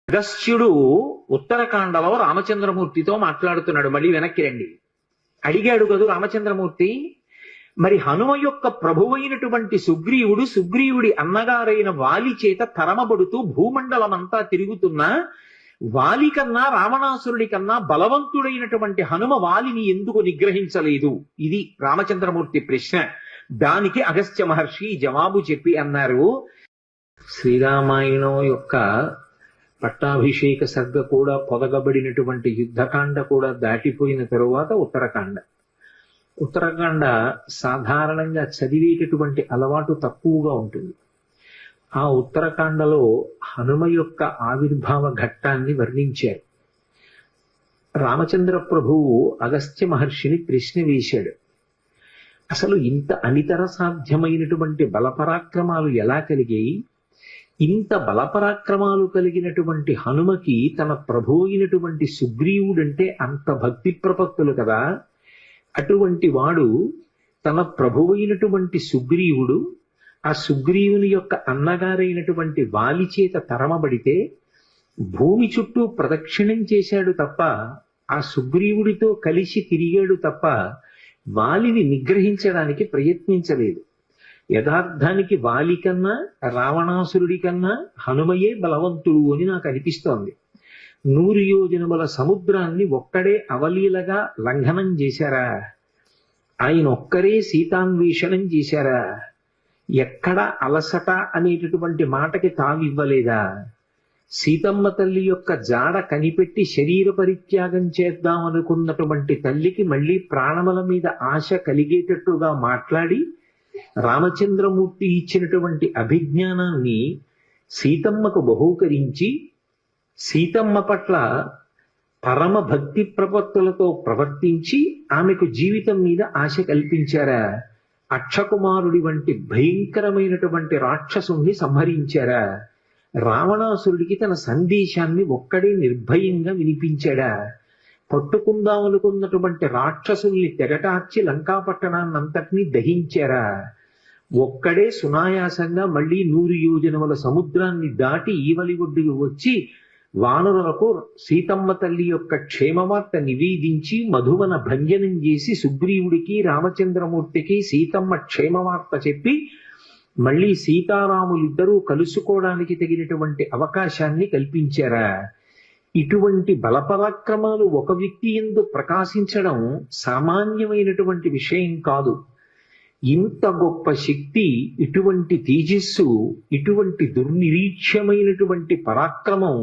అగస్త్యుడు ఉత్తరకాండలో రామచంద్రమూర్తితో మాట్లాడుతున్నాడు. మళ్ళీ వెనక్కి రండి. అడిగాడు కదూ రామచంద్రమూర్తి, మరి హనుమ యొక్క ప్రభువైనటువంటి సుగ్రీవుడి అన్నగారైన వాలి చేత తరమబడుతూ భూమండలమంతా తిరుగుతున్నా వాలి కన్నా రావణాసురుడి కన్నా బలవంతుడైనటువంటి హనుమ వాలిని ఎందుకు నిగ్రహించలేదు? ఇది రామచంద్రమూర్తి ప్రశ్న. దానికి అగస్త్య మహర్షి జవాబు చెప్పి అన్నారు, శ్రీరామాయణం యొక్క పట్టాభిషేక సర్గ కూడా పొదగబడినటువంటి యుద్ధకాండ కూడా దాటిపోయిన తరువాత ఉత్తరకాండ సాధారణంగా చదివేటటువంటి అలవాటు తక్కువగా ఉంటుంది. ఆ ఉత్తరకాండలో హనుమ యొక్క ఆవిర్భావ ఘట్టాన్ని వర్ణించారు. రామచంద్ర ప్రభువు అగస్త్య మహర్షిని ప్రశ్న వేశాడు, అసలు ఇంత అనితర సాధ్యమైనటువంటి బలపరాక్రమాలు ఎలా కలిగాయి? ఇంత బలపరాక్రమాలు కలిగినటువంటి హనుమకి తన ప్రభు అయినటువంటి సుగ్రీవుడంటే అంత భక్తి ప్రపత్తులు కదా. అటువంటి వాడు తన ప్రభువైనటువంటి సుగ్రీవుడు ఆ సుగ్రీవుని యొక్క అన్నగారైనటువంటి వాలి చేత తరమబడితే భూమి చుట్టూ ప్రదక్షిణం చేశాడు తప్ప, ఆ సుగ్రీవుడితో కలిసి తిరిగాడు తప్ప వాలిని నిగ్రహించడానికి ప్రయత్నించలేదు. యథార్థానికి వాలి కన్నా రావణాసురుడి కన్నా హనుమయే బలవంతుడు అని నాకు అనిపిస్తోంది. 100 యోజనముల సముద్రాన్ని ఒక్కడే అవలీలగా లంఘనం చేశారా? ఆయన ఒక్కరే సీతాన్వేషణం చేశారా? ఎక్కడ అలసట అనేటటువంటి మాటకి తావివ్వలేదా? సీతమ్మ తల్లి యొక్క జాడ కనిపెట్టి శరీర పరిత్యాగం చేద్దామనుకున్నటువంటి తల్లికి మళ్ళీ ప్రాణముల మీద ఆశ కలిగేటట్టుగా మాట్లాడి రామచంద్రమూర్తి ఇచ్చినటువంటి అభిజ్ఞానాన్ని సీతమ్మకు బహూకరించి సీతమ్మ పట్ల పరమ భక్తి ప్రపత్తులతో ప్రవర్తించి ఆమెకు జీవితం మీద ఆశ కల్పించారా? అక్షకుమారుడి వంటి భయంకరమైనటువంటి రాక్షసుణ్ణి సంహరించారా? రావణాసురుడికి తన సందేశాన్ని ఒక్కడే నిర్భయంగా వినిపించాడా? పట్టుకుందామనుకున్నటువంటి రాక్షసుల్ని తెగటార్చి లంకాపట్టణాన్నంతటినీ దహించారా? ఒక్కడే సునాయాసంగా మళ్ళీ 100 యోజనముల సముద్రాన్ని దాటి ఈవలి ఒడ్డుకు వచ్చి వానరులకు సీతమ్మ తల్లి యొక్క క్షేమవార్త నివేదించి మధువన భంజనం చేసి సుగ్రీవుడికి రామచంద్రమూర్తికి సీతమ్మ క్షేమవార్త చెప్పి మళ్ళీ సీతారాములిద్దరూ కలుసుకోవడానికి తగినటువంటి అవకాశాన్ని కల్పించారా? ఇటువంటి బలపరాక్రమాలు ఒక వ్యక్తి యందు ప్రకాశించడం సామాన్యమైనటువంటి విషయం కాదు. ఇంత గొప్ప శక్తి, ఇటువంటి తేజస్సు, ఇటువంటి దుర్నిరీక్ష్యమైనటువంటి పరాక్రమం